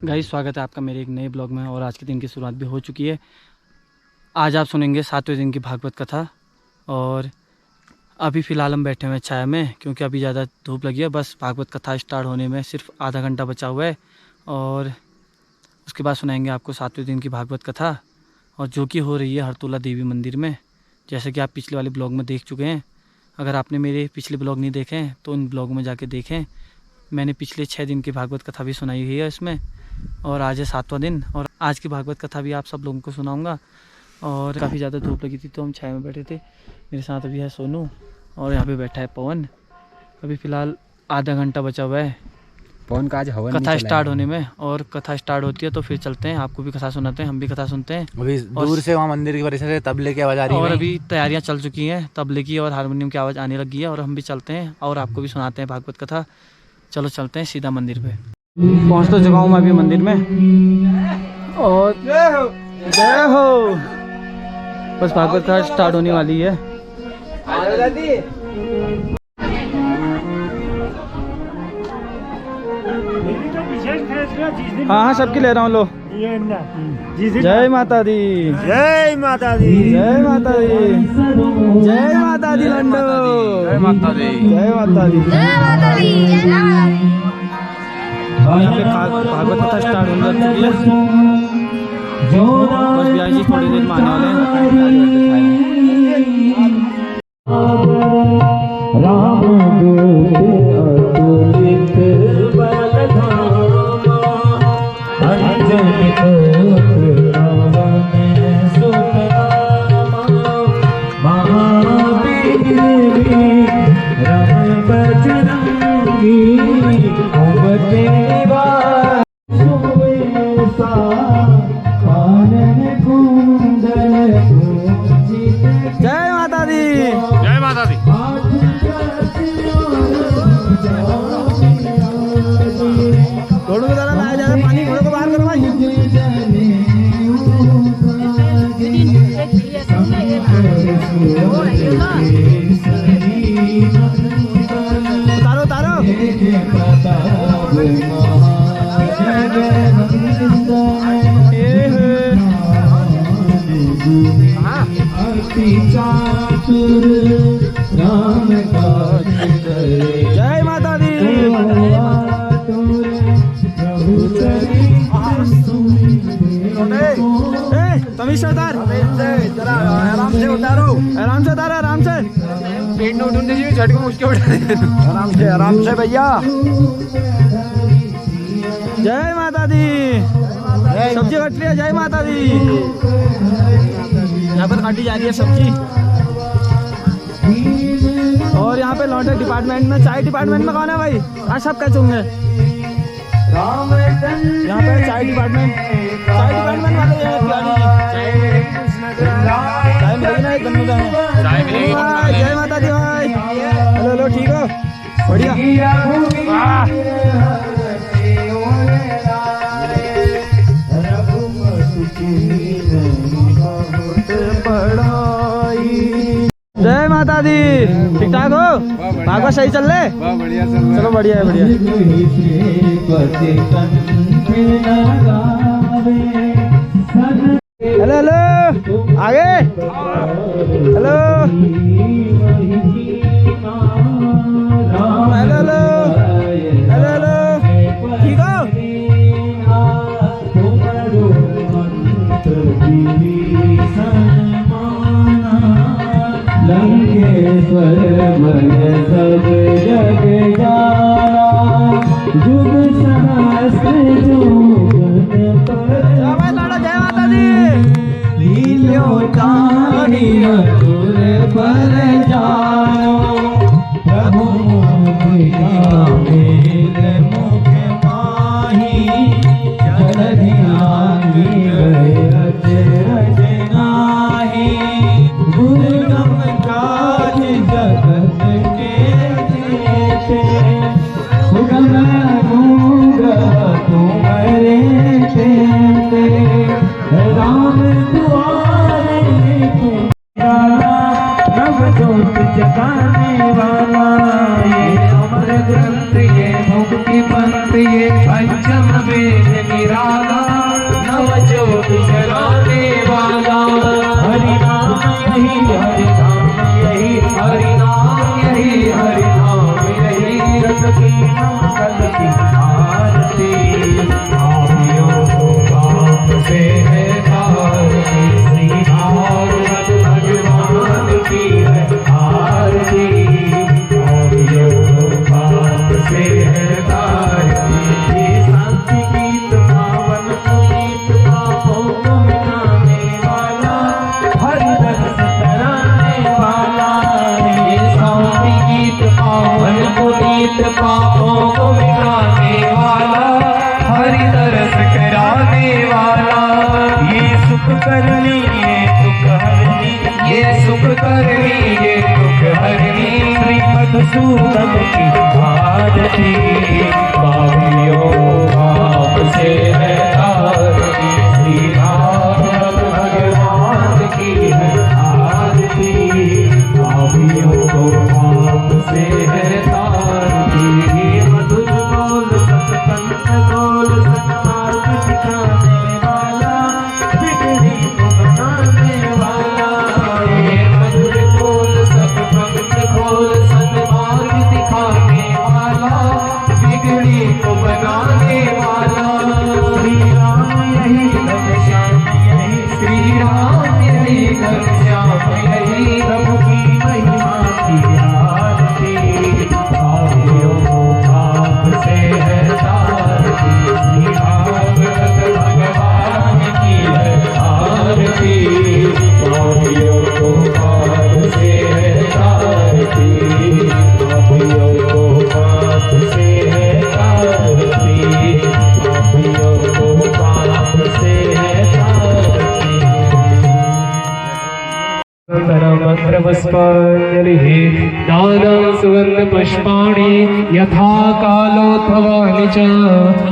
Guys स्वागत है आपका मेरे एक नए ब्लॉग में। और आज के दिन की शुरुआत भी हो चुकी है। आज आप सुनेंगे 7वें दिन की भागवत कथा। और अभी फ़िलहाल हम बैठे हुए हैं छाया में, क्योंकि अभी ज़्यादा धूप लगी है। बस भागवत कथा स्टार्ट होने में सिर्फ आधा घंटा बचा हुआ है और उसके बाद सुनाएंगे आपको 7वें दिन की भागवत कथा, और जो कि हो रही है हरतोला देवी मंदिर में, जैसे कि आप पिछले वाले ब्लॉग में देख चुके हैं। अगर आपने मेरे पिछले ब्लॉग नहीं देखे हैं तो उन ब्लॉग में जाके देखें। मैंने पिछले 6 दिन की भागवत कथा भी सुनाई हुई है इसमें, और आज है 7वां दिन। और आज की भागवत कथा भी आप सब लोगों को सुनाऊंगा। और काफ़ी ज़्यादा धूप लगी थी तो हम छाया में बैठे थे। मेरे साथ अभी है सोनू और यहाँ पे बैठा है पवन। अभी फ़िलहाल आधा घंटा बचा हुआ है पवन का आज हवन कथा स्टार्ट होने में। और कथा स्टार्ट होती है तो फिर चलते हैं, आपको भी कथा सुनाते हैं, हम भी कथा सुनते हैं। अभी दूर से वहाँ मंदिर की वजह से तबले की आवाज़ आ रही है। और अभी तैयारियाँ चल चुकी हैं, तबले की और हारमोनियम की आवाज़ आने लगी है। और हम भी चलते हैं और आपको भी सुनाते हैं भागवत कथा। चलो चलते हैं सीधा मंदिर पे। पहुँच तो चुका हूँ मैं अभी मंदिर में। और जय हो, बस भागवत कथा स्टार्ट होने वाली है। हाँ हाँ सबकी ले रहा हूँ। लो जय माता दी, जय माता दी, जय माता दी, जय माता दी लंडो, जय माता दी, जय माता दी, जय माता दी, जय माता दी। और यहाँ पे भागवत कथा स्टार्ट होने लग चुकी है। बस बिहारी जी थोड़ी देर में आने वाले हैं। जय माता दी, जय माता दी। घोड़ों को ज़रा लाया जा रहा है, पानी घोड़ों को बाहर करो भाई। उतारो उतारो। जय माता दी। तमीज से उतार, आराम से उतारो, आराम से उतार, आराम से। पेट न उठने दीजिए, झटके मुझके उठा आराम से भैया। जय माता दी। सब्जी कट रही है, जय माता दी। यहाँ पर काटी जा रही है सब्जी। और यहाँ पे लॉन्ड्री डिपार्टमेंट में, चाय डिपार्टमेंट में कौन है भाई? आज सब कैसे होंगे यहाँ पे? चाय डिपार्टमेंट वाले चाय मिलेगी ना? एक गन्नू चाय मिलेगी। जय माता दी भाई। हेलो हेलो, ठीक हो? बढ़िया। जय माता दी। ठीक ठाक हो? भागवत सही चल रहे? बढ़िया चल रहा है। चलो बढ़िया है, बढ़िया। हेलो हेलो, आगे hello hello hello hello hello, ठीक हो? लंकेश्वर भय सब जग जाना, जुग सहस्र जोगन पर। जय माता दी। लील्यो तारी असुर पर जानो, प्रभु मेल मुख माही, जलधि आंगी गए अचरज नाही, दुर्गम काज जगत के जेते, सुगम गूंग तुम्हारे तेते, राम दुआरे नव जोत जगाने वाला, ये अमर ग्रंथ, ये मुक्ति पंथ, ये पंचम तेज निराला नव ज्योत जलाने वाला। हरि नाम यही हरि नाम यही हरि नाम यही हरि नाम यही रत की मंगल की आरती। आवियों को बाप से है आरती श्री भागवत भगवान की है आरती। आवियों को बाप से है आरती। ये शांति गीत पावन पुनीत पापों को मिटाने वाला हरि रस कराने वाला। ये शांति गीत पावन पुनीत पापों को मिटाने वाला हरि तरस कराने वाला। ये सुख करनी ये दुख हरनी ये सुख करनी ये दुख हरनी श्री मधुसूदन की आरती। बावियों बाप से है आरती श्री भागवत भगवान की है आरती। बावियों बाप से है आरती। मधुर बोल सतपंथ बोल सन्मार्ग दिखाने वाला बिगड़ी को बनाने वाला। ये मधुर बोल सतपंथ बोल सन्मार्ग दिखाने वाला बिगड़ी को बनाने वाला। श्री राम यही घनश्याम यही श्री राम यही घनश्याम यही प्रभु की महिमा की आरती। आवियों को बाप से है आरती श्री भागवत भगवान की है आरती। आवियों को बाप से है आरती। आवियों को बाप से है आरती। आवियों को बाप से है आरती। मंत्र पुष्पांजलिः दानं सुगंध पुष्पाणि यथा कालोत्थवानि च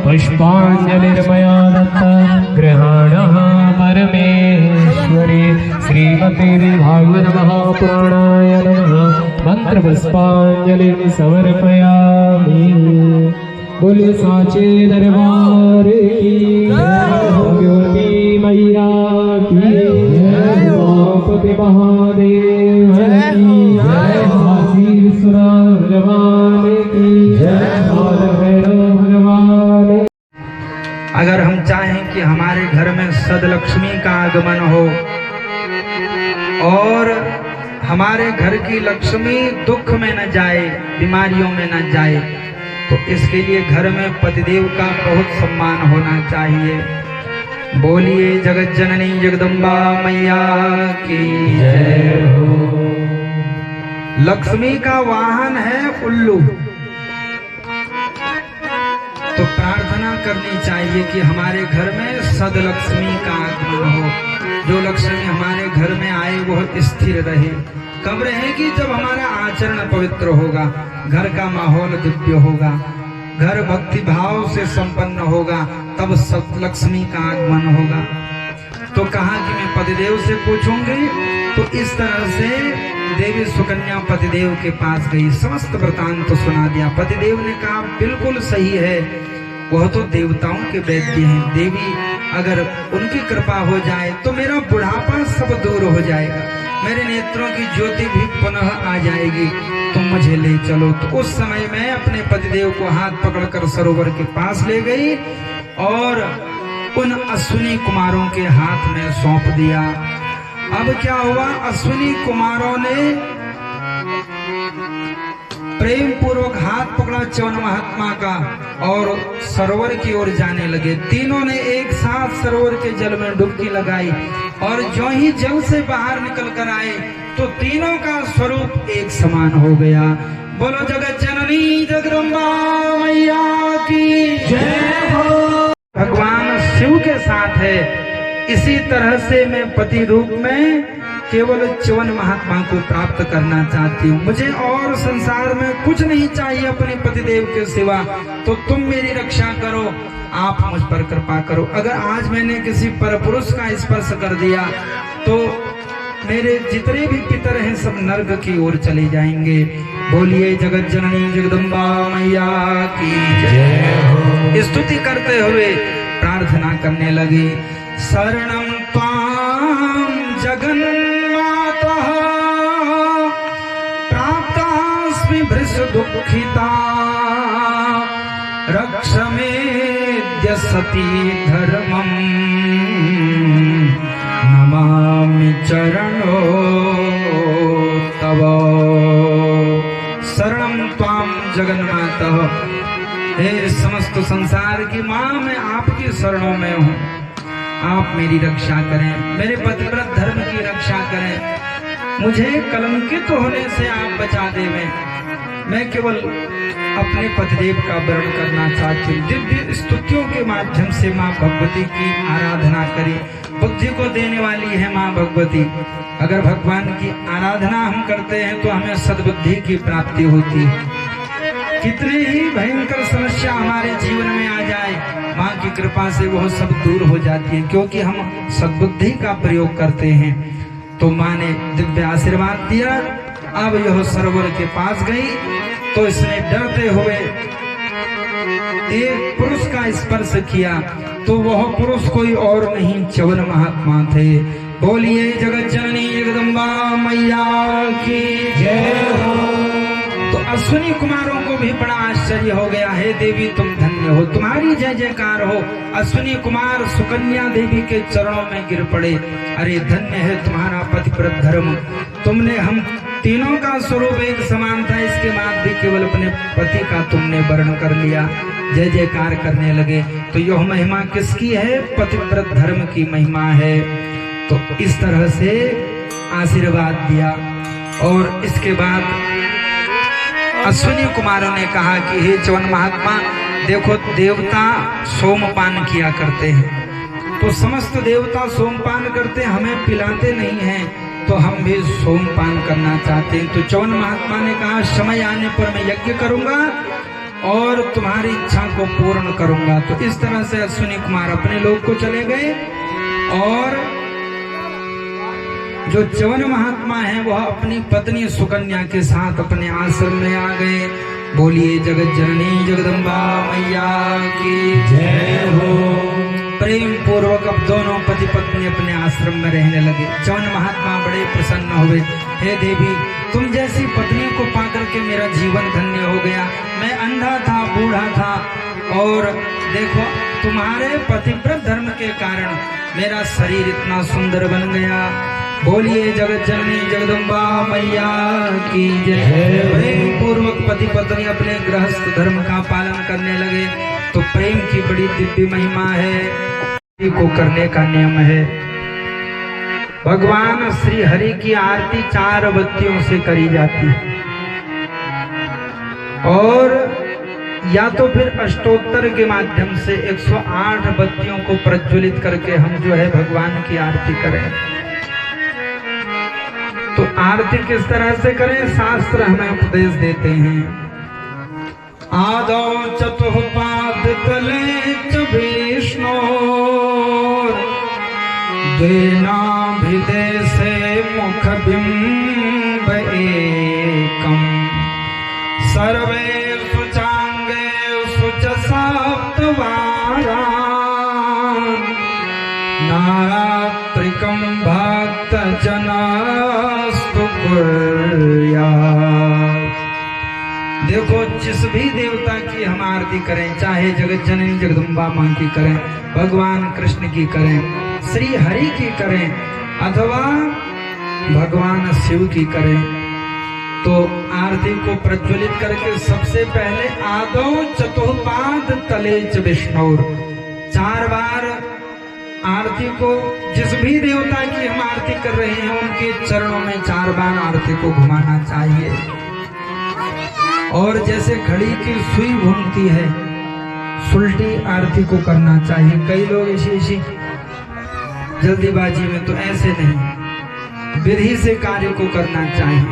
पुष्पांजलिर्मया दत्ता गृहाणः परमेश्वरी। श्रीमते भागवत महापुराणाय नमः। मंत्र पुष्पांजलिं समर्पयामि। बोले साचे दरबार की जय हो। ज्योति मैया की जय हो। पति महादेव की जय हो। आशीर्वाद भगवान की जय हो। भैरव भगवान। अगर हम चाहें कि हमारे घर में सदलक्ष्मी का आगमन हो और हमारे घर की लक्ष्मी दुख में न जाए बीमारियों में न जाए तो इसके लिए घर में पतिदेव का बहुत सम्मान होना चाहिए। बोलिए जगत जननी जगदम्बा मैया की जय हो। लक्ष्मी का वाहन है उल्लू। तो प्रार्थना करनी चाहिए कि हमारे घर में सदलक्ष्मी का आगमन हो। जो लक्ष्मी हमारे घर में आए वह स्थिर रहे। कब रहेगी? जब हमारा आचरण पवित्र होगा, घर का माहौल दिव्य होगा, घर भक्ति भाव से संपन्न होगा, तब सदलक्ष्मी का आगमन होगा। तो कहा कि मैं पतिदेव से पूछूंगी। तो इस तरह से देवी सुकन्या पतिदेव के पास गई, समस्त वृतांत तो सुना दिया। पतिदेव ने कहा बिल्कुल सही है, वह तो देवताओं के वैद्य हैं। देवी अगर उनकी कृपा हो जाए तो मेरा बुढ़ापा सब दूर हो जाएगा, मेरे नेत्रों की ज्योति भी पुनः आ जाएगी, तुम मुझे ले चलो। तो उस समय मैं अपने पतिदेव को हाथ पकड़कर सरोवर के पास ले गई और उन अश्विनी कुमारों के हाथ में सौंप दिया। अब क्या हुआ? अश्विनी कुमारों ने प्रेम पूर्वक हाथ पकड़ा च्यवन महात्मा का और सरोवर की ओर जाने लगे। तीनों ने एक साथ सरोवर के जल में डुबकी लगाई और जो ही जल से बाहर निकल कर आए तो तीनों का स्वरूप एक समान हो गया। बोलो जगत जननी जगदम्बा मैया की जय हो। भगवान शिव के साथ है। इसी तरह से मैं पति रूप में केवल च्यवन महात्मा को प्राप्त करना चाहती हूँ। मुझे और संसार में कुछ नहीं चाहिए अपने पतिदेव के सिवा। तो तुम मेरी रक्षा करो, आप मुझ पर कृपा करो। अगर आज मैंने किसी परपुरुष का स्पर्श कर दिया तो मेरे जितने भी पितर हैं सब नर्क की ओर चले जाएंगे। बोलिए जगत जननी जगदम्बा मैया की जय हो। स्तुति करते हुए प्रार्थना करने लगे। शरणं त्वां जगन्माता प्राप्तास्मि भृश दुःखिता रक्ष मेऽद्य सती धर्मं नमामि चरणो तव। शरणं त्वां जगन्माता, हे समस्त संसार की माँ, मैं आपकी शरणों में हूँ। आप मेरी रक्षा करें, मेरे पतिव्रत धर्म की रक्षा करें, मुझे कलंकित होने से आप बचा देवें। मैं केवल अपने पतिदेव का वर्ण करना चाहती हूँ। दिव्य स्तुतियों के माध्यम से माँ भगवती की आराधना करें। बुद्धि को देने वाली है माँ भगवती। अगर भगवान की आराधना हम करते हैं तो हमें सद्बुद्धि की प्राप्ति होती है। कितनी ही भयंकर समस्या हमारे जीवन में आ जाए, माँ की कृपा से वह सब दूर हो जाती है, क्योंकि हम सद्बुद्धि का प्रयोग करते हैं। तो माँ ने दिव्य आशीर्वाद दिया। अब यह सरोवर के पास गई तो इसने डरते हुए एक पुरुष का स्पर्श किया, तो वह पुरुष कोई और नहीं च्यवन महात्मा थे। बोलिए जगत जननी जगदम्बा मैया की जय हो। तो अश्विनी कुमारों को भी बड़ा आश्चर्य हो गया। हे देवी, तुम धन्य हो, तुम्हारी जय जयकार हो। अश्विनी कुमार सुकन्या देवी के चरणों में गिर पड़े। अरे धन्य है तुम्हारा पतिव्रत धर्म, तुमने हम तीनों का स्वरूप एक समान था, इसके बाद भी केवल अपने पति का तुमने वर्ण कर लिया। जय जयकार करने लगे। तो यह महिमा किसकी है? पतिव्रत धर्म की महिमा है। तो इस तरह से आशीर्वाद दिया। और इसके बाद अश्विनी कुमारों ने कहा कि हे च्यवन महात्मा, देखो देवता सोमपान किया करते हैं, तो समस्त देवता सोमपान करते, हमें पिलाते नहीं हैं, तो हम भी सोमपान करना चाहते हैं। तो च्यवन महात्मा ने कहा समय आने पर मैं यज्ञ करूंगा और तुम्हारी इच्छा को पूर्ण करूंगा। तो इस तरह से अश्विनी कुमार अपने लोक को चले गए और जो च्यवन महात्मा है वह अपनी पत्नी सुकन्या के साथ अपने आश्रम में आ गए। बोलिए जगत जननी जगदम्बा मैया की जय हो। प्रेम पूर्वक अब दोनों पति पत्नी अपने आश्रम में रहने लगे। च्यवन महात्मा बड़े प्रसन्न हुए। हे देवी, तुम जैसी पत्नी को पाकर के मेरा जीवन धन्य हो गया। मैं अंधा था, बूढ़ा था, और देखो तुम्हारे पतिव्रत धर्म के कारण मेरा शरीर इतना सुंदर बन गया। बोलिए जगत जननी जगदम्बा मैया की जय। प्रेम पूर्वक पति पत्नी अपने गृहस्थ धर्म का पालन करने लगे। तो प्रेम की बड़ी दिव्य महिमा है, को करने का नियम है। भगवान श्री हरि की आरती 4 बत्तियों से करी जाती है, और या तो फिर अष्टोत्तर के माध्यम से 108 बत्तियों को प्रज्वलित करके हम जो है भगवान की आरती करें। तो आरती किस तरह से करें, शास्त्र हमें उपदेश देते हैं। आदौ चतुःपाद तले च विष्णु द्वेनाभिदेशे मुख बिंब एकम सर्वे सुचांगे सुच सप्तवारा नारात्रिकम भक्त जनास्तु कुर्यात्। देखो जिस भी देवता की हम आरती करें, चाहे जगत जननी जगदम्बा मां की करें, भगवान कृष्ण की करें, श्री हरि की करें, अथवा भगवान शिव की करें, तो आरती को प्रज्वलित करके सबसे पहले आदौ चतुःपाद तले च विष्णुर 4 बार आरती को, जिस भी देवता की हम आरती कर रहे हैं उनके चरणों में 4 बार आरती को घुमाना चाहिए। और जैसे घड़ी की सुई घूमती है, सुलटी आरती को करना चाहिए। कई लोग ऐसी जल्दीबाजी में, तो ऐसे नहीं, विधि से कार्य को करना चाहिए।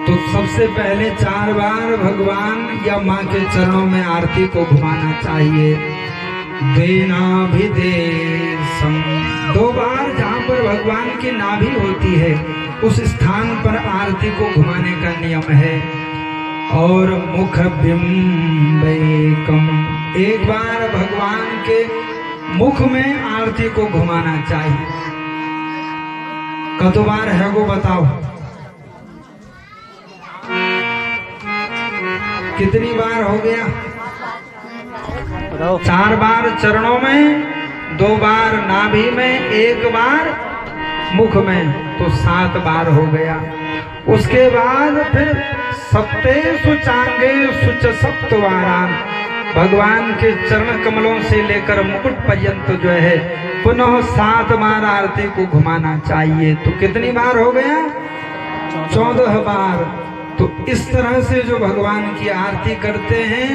तो सबसे पहले 4 बार भगवान या माँ के चरणों में आरती को घुमाना चाहिए। देनाभिदेशम 2 बार जहाँ पर भगवान की नाभि होती है उस स्थान पर आरती को घुमाने का नियम है। और मुख बिंब एकम एक बार भगवान के मुख में आरती को घुमाना चाहिए। कतो बार है वो बताओ, कितनी बार हो गया? 4 बार चरणों में, 2 बार नाभि में, 1 बार मुख में, तो 7 बार हो गया। उसके बाद फिर सप्तेषु चांगेषु सप्तवारान, भगवान के चरण कमलों से लेकर मुकुट पर्यंत जो है पुनः 7 बार आरती को घुमाना चाहिए। तो कितनी बार हो गया? 14 बार। तो इस तरह से जो भगवान की आरती करते हैं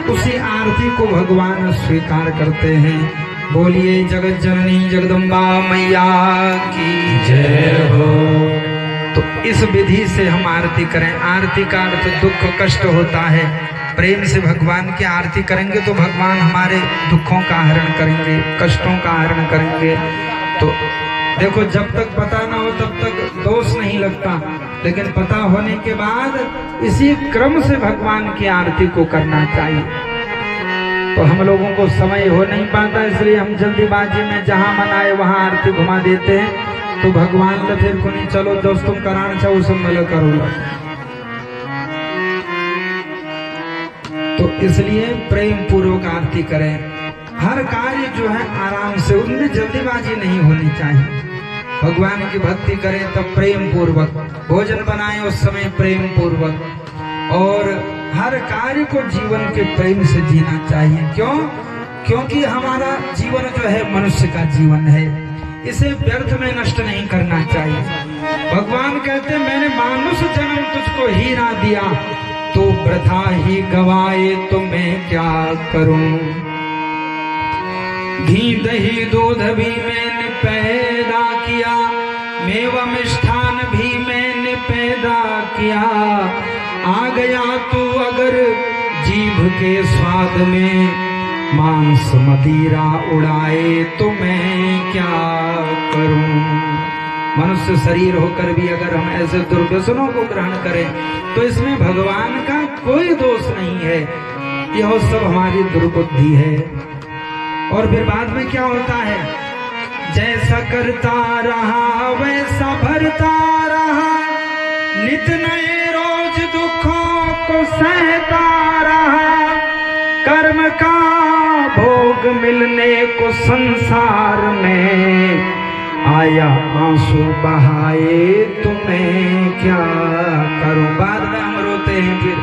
उसी आरती को भगवान स्वीकार करते हैं। बोलिए जगत जननी जगदम्बा मैया की जय हो। तो इस विधि से हम आरती करें। आरती का अर्थ दुख कष्ट होता है। प्रेम से भगवान की आरती करेंगे तो भगवान हमारे दुखों का हरण करेंगे, कष्टों का हरण करेंगे। तो देखो, जब तक पता ना हो तब तक दोष नहीं लगता, लेकिन पता होने के बाद इसी क्रम से भगवान की आरती को करना चाहिए। तो हम लोगों को समय हो नहीं पाता, इसलिए हम जल्दीबाजी में जहां मन आए वहां आरती घुमा देते हैं। तो भगवान ने फिर को नहीं, चलो दोस्त तुम कराना चाहो सब मिल करो। तो इसलिए प्रेम पूर्वक आरती करें। हर कार्य जो है आराम से, उनमें जल्दीबाजी नहीं होनी चाहिए। भगवान की भक्ति करें तब प्रेम पूर्वक, भोजन बनाएं उस समय प्रेम पूर्वक, और हर कार्य को जीवन के प्रेम से जीना चाहिए। क्यों? क्योंकि हमारा जीवन जो है मनुष्य का जीवन है, इसे व्यर्थ में नष्ट नहीं करना चाहिए। भगवान कहते मैंने मानुष जन्म तुझको हीरा दिया, तो वृथा ही गवाए तो मैं क्या करूं। घी दही दूध भी मैंने पैदा किया, मेवा मिष्ठान भी मैंने पैदा किया। आ गया तू अगर जीभ के स्वाद में, मांस मदिरा उड़ाए तो मैं क्या करूं। मनुष्य शरीर होकर भी अगर हम ऐसे दुर्व्यसनों को ग्रहण करें तो इसमें भगवान का कोई दोष नहीं है, यह सब हमारी दुर्बुद्धि है। और फिर बाद में क्या होता है? जैसा करता रहा वैसा भरता रहा, नित नए रोज दुखों को सहता रहा। कर्म का भोग मिलने को संसार में, आया आंसू बहाए तो मैं क्या करूं। बाद में हम रोते हैं फिर,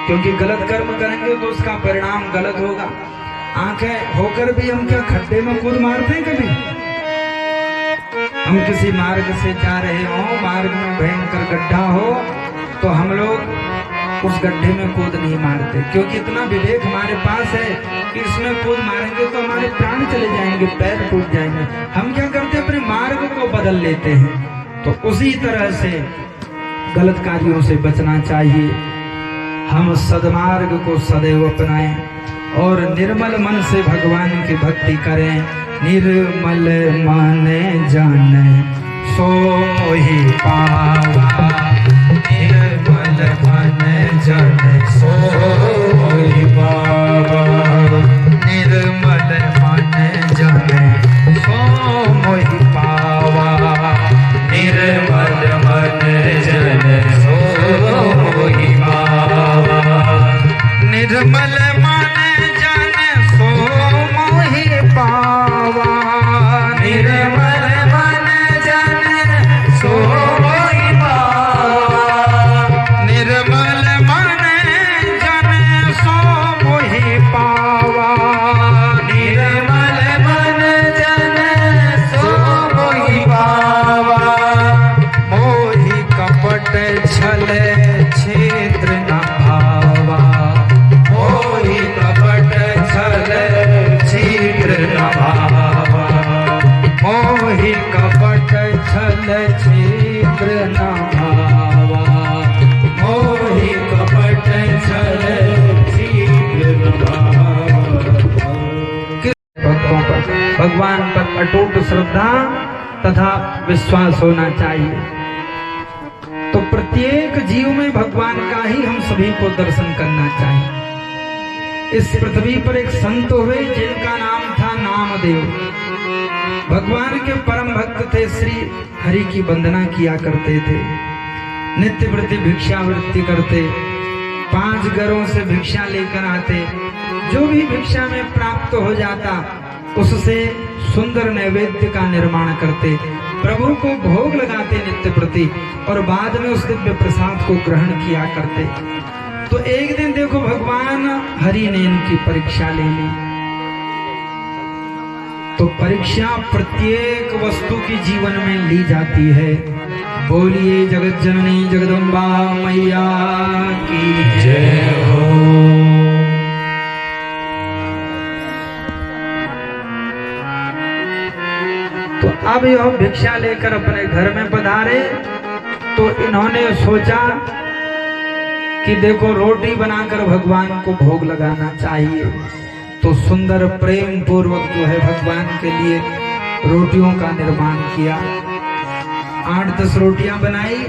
क्योंकि गलत कर्म करेंगे तो उसका परिणाम गलत होगा। आंखें होकर भी हम क्या खड्डे में कूद मारते हैं? कभी हम किसी मार्ग से जा रहे हो, मार्ग में भयंकर गड्ढा हो, तो हम लोग उस गड्ढे में कूद नहीं मारते, क्योंकि इतना विवेक हमारे पास है कि इसमें कूद मारेंगे तो हमारे प्राण चले जाएंगे, पैर टूट जाएंगे। हम क्या करते हैं? अपने मार्ग को बदल लेते हैं। तो उसी तरह से गलत कार्यों से बचना चाहिए। हम सद्मार्ग को सदैव अपनाएं और निर्मल मन से भगवान की भक्ति करें। निर्मल मन जाने सो मोहि पावा, निर्मल मन जाने सो मोहि पावा। निर्मल मन जाने सो मोहि पावा, निर्मल मन जाने सो मोहि पावा। निर्मल मन जाने सो मोहि पावा, निर्मल मन जाने सो मोहि पावा। निर्मल मन जाने सो मोहि पावा, निर्मल मन जाने सो मोहि पावा। मोहि कपट छल छिद्र न भावा, मोहि कपट छल छिद्र न भावा। मोहि कपट छल छिद्र न भावा, मोहि कपट छल छिद्र न भावा। भक्तों पर, भगवान पर अटूट श्रद्धा तथा विश्वास होना चाहिए। तो प्रत्येक जीव में भगवान का ही हम सभी को दर्शन करना चाहिए। इस पृथ्वी पर एक संत हुए जिनका नाम था नामदेव। भगवान के परम भक्त थे, श्री हरि की वंदना किया करते थे, नित्य प्रति भिक्षावृत्ति करते, 5 घरों से भिक्षा लेकर आते, जो भी भिक्षा में प्राप्त हो जाता उससे सुंदर नैवेद्य का निर्माण करते, प्रभु को भोग लगाते नित्य प्रति, और बाद में उस दिव्य प्रसाद को ग्रहण किया करते। तो एक दिन देखो भगवान हरि ने इनकी परीक्षा ले ली। तो परीक्षा प्रत्येक वस्तु की जीवन में ली जाती है। बोलिए जगत जननी जगदम्बा मैया की जय हो। तो अब यह भिक्षा लेकर अपने घर में पधारे, तो इन्होंने सोचा कि देखो रोटी बनाकर भगवान को भोग लगाना चाहिए। तो सुंदर प्रेम पूर्वक जो है भगवान के लिए रोटियों का निर्माण किया। 8-10 रोटियां बनाई।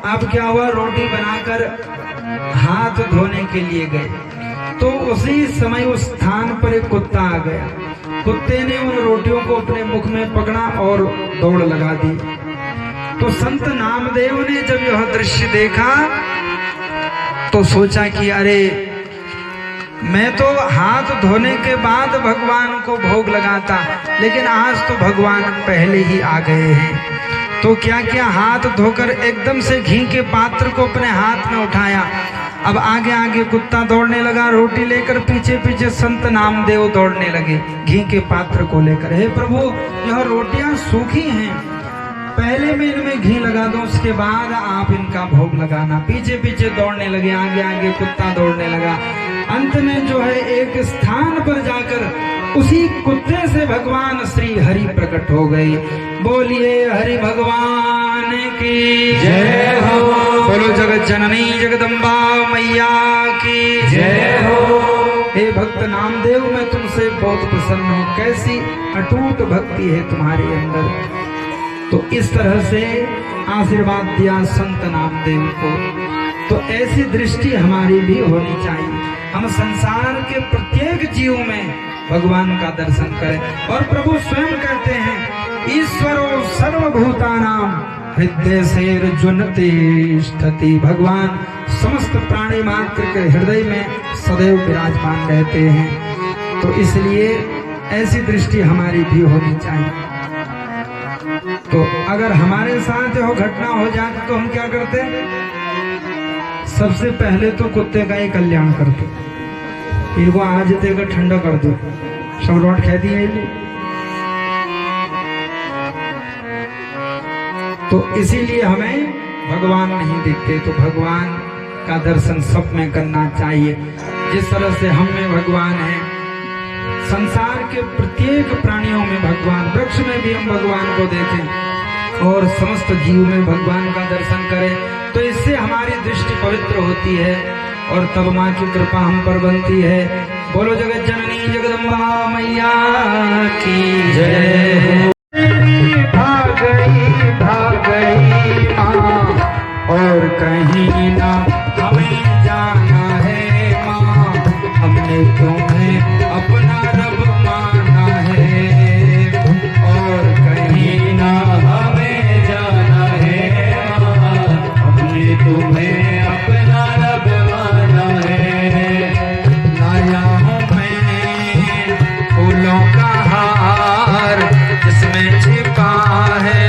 अब क्या हुआ, रोटी बनाकर हाथ धोने के लिए गए, तो उसी समय उस स्थान पर एक कुत्ता आ गया। कुत्ते ने उन रोटियों को अपने मुख में पकड़ा और दौड़ लगा दी। तो संत नामदेव ने जब यह दृश्य देखा तो सोचा कि अरे, मैं तो हाथ धोने के बाद भगवान को भोग लगाता, लेकिन आज तो भगवान पहले ही आ गए हैं। तो क्या किया, हाथ धोकर एकदम से घी के पात्र को अपने हाथ में उठाया। अब आगे आगे कुत्ता दौड़ने लगा, रोटी लेकर पीछे पीछे संत नामदेव दौड़ने लगे घी के पात्र को लेकर। हे प्रभु, यह रोटियां सूखी हैं, पहले मैं इनमें घी लगा दूं, उसके बाद आप इनका भोग लगाना। पीछे पीछे दौड़ने लगे, आगे आगे कुत्ता दौड़ने लगा। अंत में जो है एक स्थान पर जाकर उसी कुत्ते से भगवान श्री हरि प्रकट हो गए। बोलिए हरि भगवान की जय हो। बोलो जगत जननी जगदम्बा मैया की जय हो। हे भक्त नामदेव, मैं तुमसे बहुत प्रसन्न हूँ, कैसी अटूट भक्ति है तुम्हारे अंदर। तो इस तरह से आशीर्वाद दिया संत नामदेव को। तो ऐसी दृष्टि हमारी भी होनी चाहिए। हम संसार के प्रत्येक जीव में भगवान का दर्शन करें। और प्रभु स्वयं कहते हैं, ईश्वरो सर्वभूतानां हृदय सेर्जुन तिष्ठति। भगवान समस्त प्राणी मात्र के हृदय में सदैव विराजमान रहते हैं। तो इसलिए ऐसी दृष्टि हमारी भी होनी चाहिए। तो अगर हमारे साथ वो घटना हो जाती तो हम क्या करते? सबसे पहले तो कुत्ते का ही कल्याण करते, इनको आज देकर ठंडा कर दो, सब रोट खा दिए। तो इसीलिए हमें भगवान नहीं दिखते, तो भगवान का दर्शन सब में करना चाहिए। जिस तरह से हम में भगवान है, संसार के प्रत्येक प्राणियों में भगवान, वृक्ष में भी हम भगवान को देखें और समस्त जीव में भगवान का दर्शन करें, तो इससे हमारी दृष्टि पवित्र होती है और तब माँ की कृपा हम पर बनती है। बोलो जगत जननी जगदम्बा मैया की जय। भाग गई माँ और कहीं ना हमें जाना है माँ, हमने तुम्हें अपना रब माना है। और कहीं ना हमें जाना है माँ, हमने तुम्हें अपना रब माना है। लाया हूँ मैं फूलों का हार, जिसमें छिपा है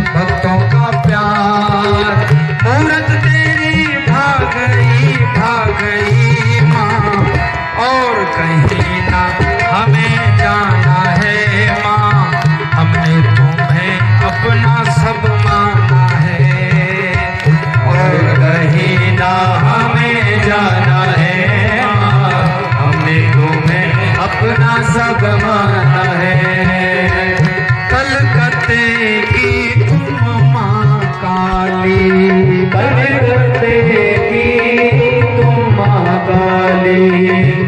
भक्तों का प्यार। मूरत तेरी भाग गई माँ और कहीं ना हमें जाना है माँ, हमने तुम्हें अपना सब माना है। और कहीं ना हमें जाना है माँ, हमने तुम्हें अपना सब माना है। कलकत्ते की तुम माँ काली, कलकत्ते की तुम माँ काली,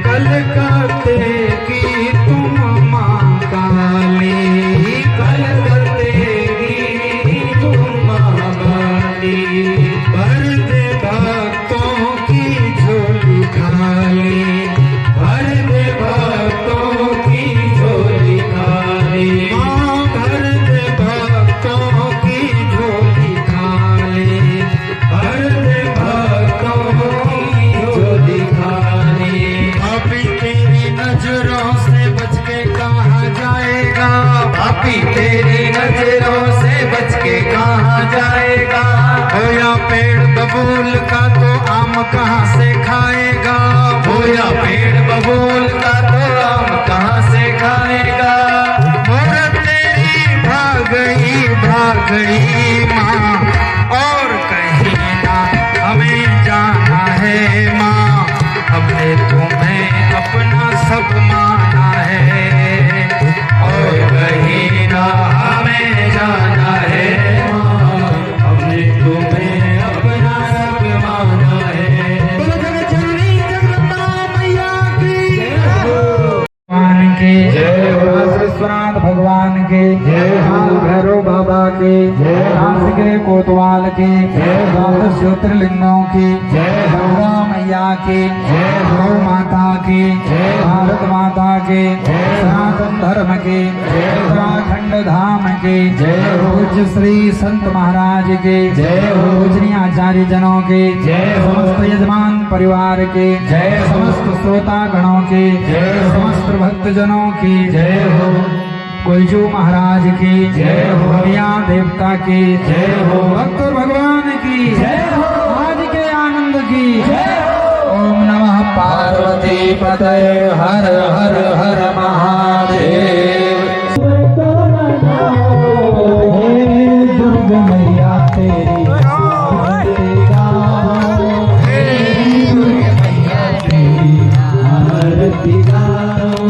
कलकत्ते की तुम माँ काली, कलकत्ते की तुम माँ काली। भर दे भक्तों की झोली खाली, भर कोई तेरी नजरों से बच के कहाँ जाएगा। होया पेड़ बबूल का तो आम कहाँ से खाएगा। होया पेड़ बबूल का तो आम कहाँ से खाएगा। मोर तेरी भाग गई माँ और कहीं ना हमें जाना है माँ। हमने तुम्हें अपना सब माना है और कहीं ना हमें जाना है माँ। हमने तुम्हें अपना सब माना है। भगवान की जय हो। विश्वनाथ भगवान की जय हो। भैरव बाबा की जय हो। सिगरे कोतवाल की जय हो। ज्योतिर्लिंगों की जय हो। गंगा मैया की जय हो। माता की जय हो। भारत माता की जय हो। सनातन धर्म की जय हो। उत्तराखंड धाम की जय हो। पूज्य श्री संत महाराज की जय हो। पूजनीय आचार्य जनों की जय हो। समस्त यजमान परिवार की जय हो। समस्त श्रोता गणों की जय हो। समस्त भक्त जनों की जय हो। कुलजू महाराज की जय हो। भैया देवता की जय हो। भक्त भगवान की जय हो। आज के आनंद की जय हो। ओम नमः पार्वती पतये हर हर हर महादेव। हे दुर्गा मैया तेरी आरती गाओ। हे दुर्गा मैया तेरी आरती गाओ।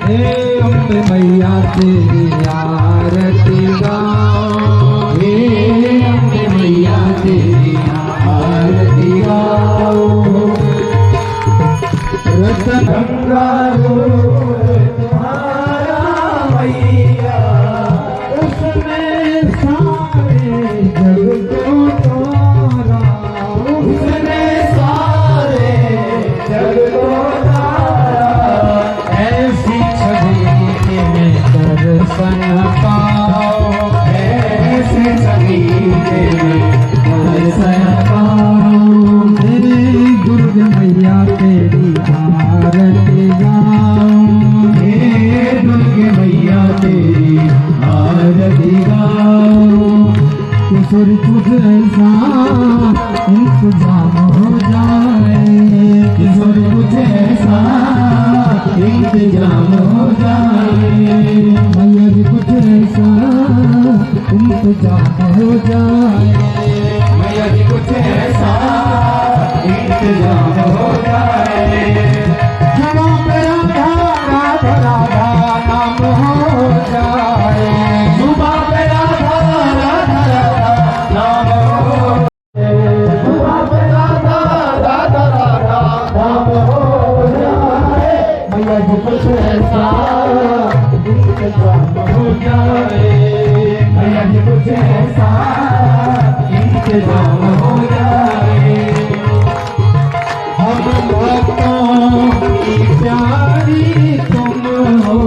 हे अम्बे मैया तेरी आरती गाओ। हे अम्बे मैया तेरी आरती गाओ। रतन गंगा तुम्हारा मैया उसमें सारे जग को तारा। उसमें सारे जग को तारा। ऐसी छवि में दर्शन पाओ। ऐसी छवि में दर्शन पाओ। तेरी दुर्गा मैया तेरी आरती गाओ। हे दुर्गा मैया तेरी आरती गाओ। किशोर कुछ ऐसा इंतजाम हो जाए। किशोर कुछ ऐसा इंतजाम हो जाए। मैया जी कुछ ऐसा इंतजाम हो जाए। मैया जी कुछ ऐसा इंतजाम हो जाए। जहाँ पे राधा राधा राधा नाम हो जाए। सुबह पे राधा राधा राधा नाम हो जाए। सुबह पे राधा राधा राधा नाम हो जाए। मैया जी कुछ ऐसा इंतजाम हो जाए। मैया जी कुछ ऐसा इंतजाम हो जाए। हम भक्तों की प्यारी तुम हो।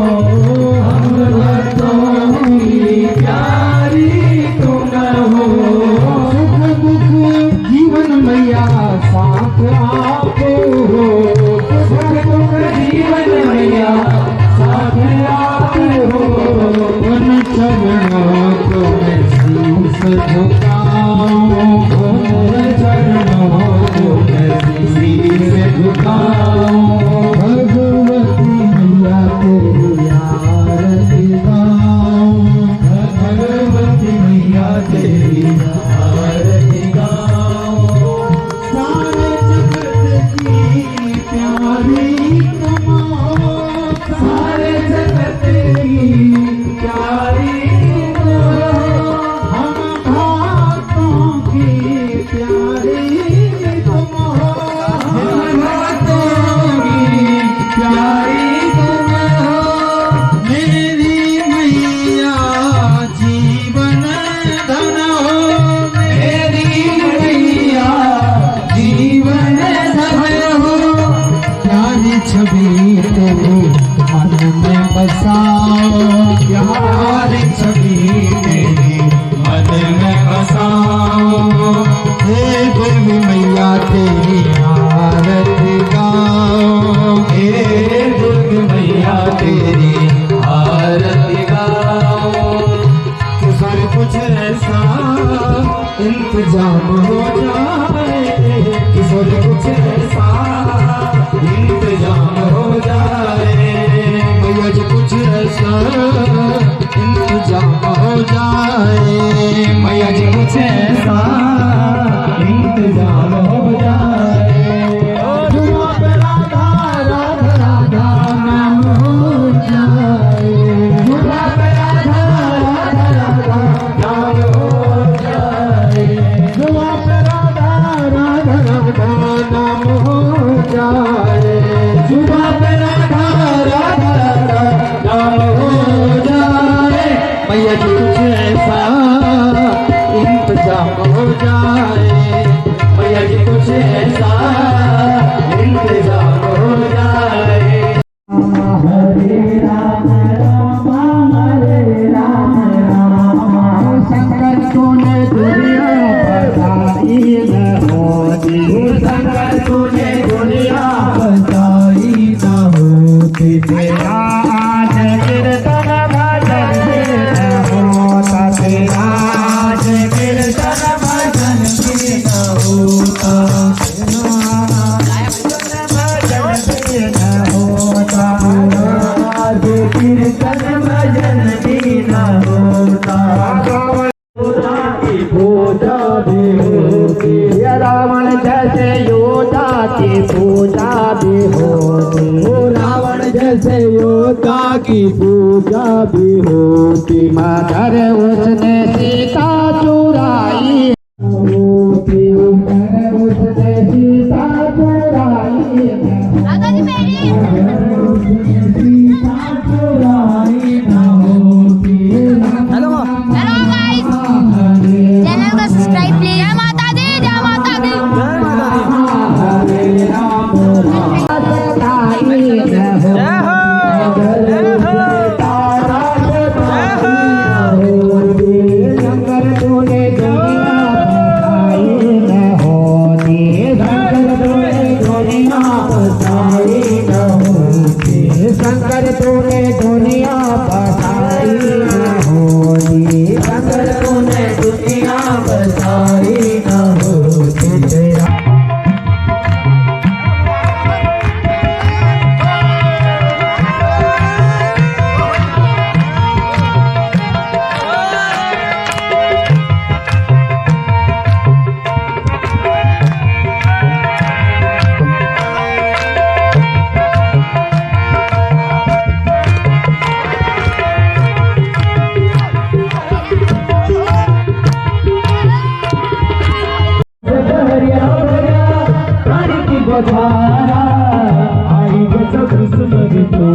हम भक्तों की प्यारी तुम हो। सुख दुख जीवन मैया साथ आप हो। सुख दुख जीवन मैया साथ आप हो। उन चरणों को मैं शीश झुकाऊं। उन चरणों को मैं शीश झुकाऊं। भगवती मैया तेरी आरती गाऊं। भगवती मैया तेरी आरती गाऊं। सारे जगत की प्यारी तुम हो। सारे जगत की प्यारी तुम हो। हम भक्तों की प्यारी तुम हो। हम भक्तों की प्यारी तुम हो। मेरी मैया जीवन धन हो। मेरी मैया जीवन धन हो। प्यारी छवि तेरे मन में बसाओ। प्यारी छवि तेरे मन में बसाओ। हे देवी मैया तेरी आरती गाओ। हे दुर्गा मैया तेरी आरती गाओ। इंतजाम हो जाए, किशोर कुछ ऐसा इंतजाम हो जाए, मैया जी कुछ ऐसा इंतजाम हो जाए, मैया जी कुछ ऐसा इंतजाम हो जाए। जुआ पे राधा राधा राधा नाम हो जाए, जुआ पे राधा राधा राधा नाम हो जाए, जुआ पे राधा राधा राधा नाम हो जाए, जुआ पे राधा राधा राधा नाम हो जाए, मैया जी कुछ ऐसा इंतजाम हो जाए, मैया जी कुछ ऐसा इंतजाम हो जाए। हरे राम राम हरे राम राम, शंकर तूने दुनिया बताई न होती, शंकर तूने दुनिया बताई न होती, तेरा आज कीर्तन भजन भी न होता, तेरा आज कीर्तन भजन भी न होता, कीर्तन भजन भी न होता, पूजा भी होती, रावण जैसे योद्धा की पूजा भी होती, रावण जैसे योद्धा की पूजा भी होती, मगर उसने सीता चुराई होती, मगर उसने सीता चुराई दादाजी मेरी हेलो हेलो गाइस, चैनल को सब्सक्राइब प्लीज। जय माता दी, जय माता दी। शंकर तूने दुनिया बताई न होती, शंकर तूने दुनिया बताई न होती, शंकर तूने दुनिया बताई न होती, शंकर तूने दुनिया बताई न होती, तेरा बधारा आई गो कृष्ण तो